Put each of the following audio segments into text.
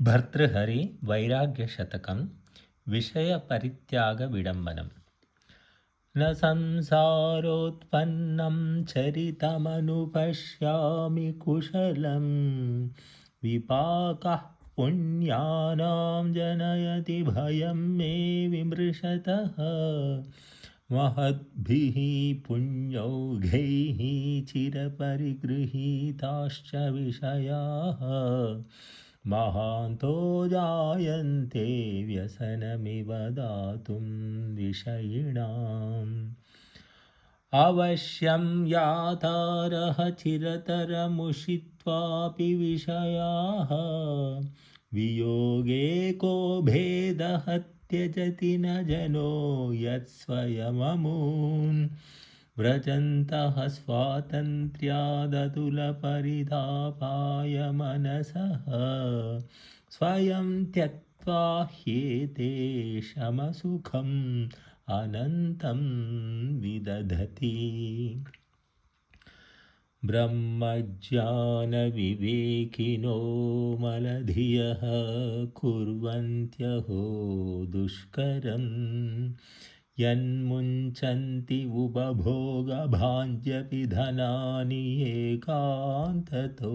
భర్తృహరి వైరాగ్యశతకం విషయపరిత్యాగవిడంబనం. న సంసారోత్పన్నం చరితమనుపశ్యామి కుశలం విపాకః పుణ్యానాం జనయతి భయం మే విమృశతః. మహద్భిః పుణ్యౌఘైః చిరపరిగృహీతాశ్చ విషయాః महान्तो जायन्ते व्यसनमिव दातुं विषयिणाम्. अवश्यं यातारः चिरतरमुषित्वापि विषयाः वियोगे को भेदः त्यजति न जनो यत्स्वयममून्. व्रजन्तः स्वातन्त्र्यादतुलपरितापाय मनसः स्वयं त्यक्त्वा ह्येते शमसुखम् अनन्तं विदधति. ब्रह्मज्ञानविवेकिनो मलधियः कुर्वन्त्यहो दुष्करम् यन्मुञ्चन्ति उपभोगभाञ्जपि धनानि एकान्ततो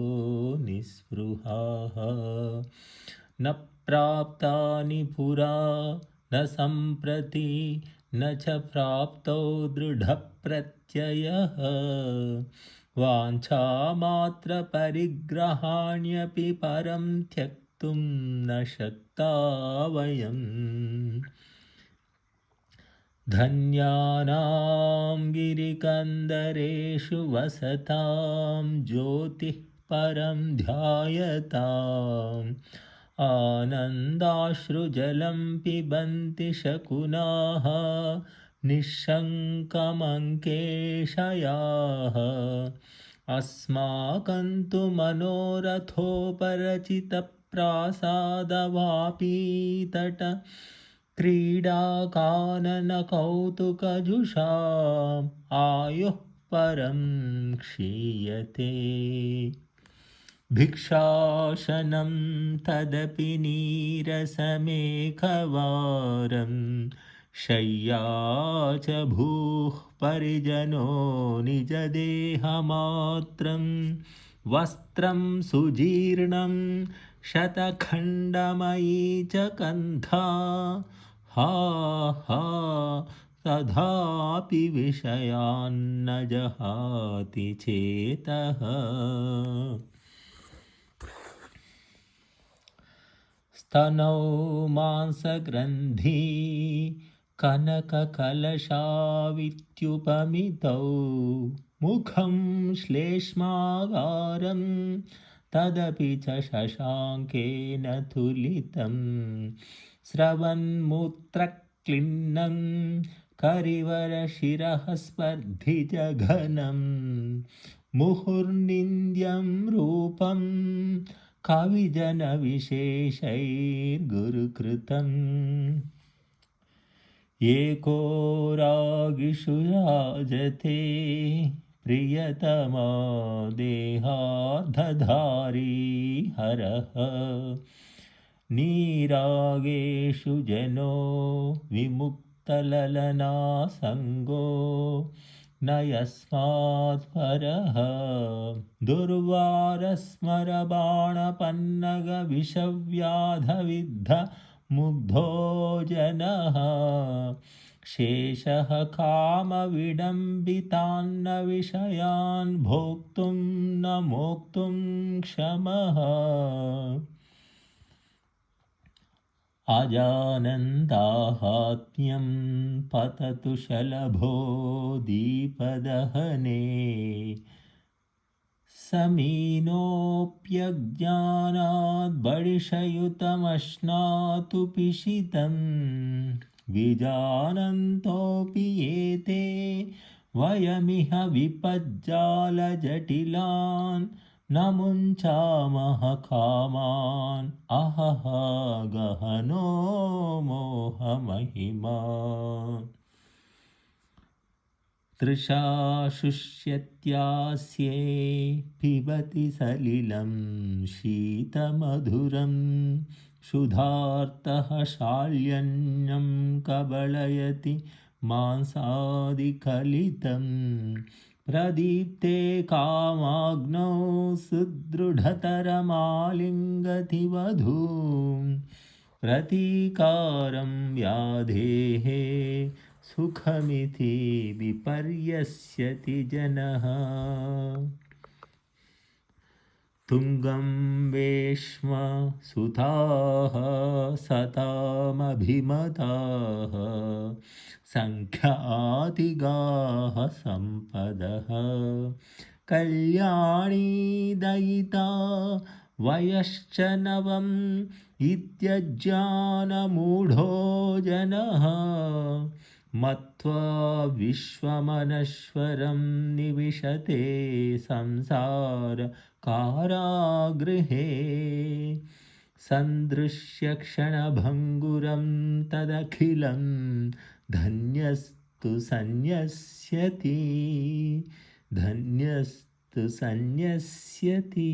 निःस्पृहाः. न प्राप्तानि पुरा न सम्प्रति न च प्राप्तौ दृढप्रत्ययः वाञ्छामात्रपरिग्रहाण्यपि परं त्यक्तुं न शक्ता वयम्. धन्यानां गिरिकन्दरेषु वसतां ज्योतिः परं ध्यायताम् आनन्दाश्रुजलं पिबन्ति शकुनाः निःशङ्कमङ्केशयाः. अस्माकं तु मनोरथोपरचितप्रासादवापीतट क्रीडाकाननकौतुकजुषाम् आयुः परं क्षीयते. भिक्षाशनं तदपि नीरसमेकवारं शय्या च भूः परिजनो निजदेहमात्रं वस्त्रं सुजीर्णं शतखण्डमयी च कन्था. हा हा तथापि विषयान्न जहाति चेतः. स्तनौ मांसग्रन्थि कनककलशावित्युपमितौ मुखं श्लेष्मागारं तदपि च शशाङ्केन तुलितं. स्रवन्मूत्रक्लिन्नं करिवरशिरः स्पर्धिजघनं मुहुर्निन्द्यं रूपं कविजनविशेषैर्गुरुकृतम्. एको रागिषु राजते प्रियतमा देहार्धधारी हरः नीरागेषु जनो विमुक्तललनासङ्गो न यस्मात् परः. दुर्वारस्मरबाणपन्नगविषव्याधविद्ध मुग्धो जनः शेषः कामविडम्बितान्न विषयान् भोक्तुं न मोक्तुं क्षमः. अजानन्दाहात्म्यं पततु शलभो दीपदहने समीनोऽप्यज्ञानाद् बडिशयुतमश्नातु पिशितं. विजानन्तोऽपि एते वयमिह विपज्जालजटिलान् न मुञ्चामः कामान् अहह गहनो मोहमहिमा. तृषा शुष्यत्यास्ये पिबति सलिलं शीतमधुरं क्षुधार्तः शाल्यन्नं कबलयति मांसादिकलितं प्रदीप्ते कामाग्नौ सुदृढतरमालिङ्गति वधूं प्रतीकारं व्याधेः सुखमिति विपर्यस्यति जनः तुङ्गं वेश्म सुताः सतामभिमताः सङ्ख्यातिगाः सम्पदः कल्याणी दयिता वयश्च नवम् इत्यज्ञानमूढो जनः मत्वा विश्वमनश्वरं निविशते संसार कारागृहे सन्दृश्य क्षणभङ्गुरं तदखिलं धन्यस्तु सन्यस्यति धन्यस्तु सन्यस्यति।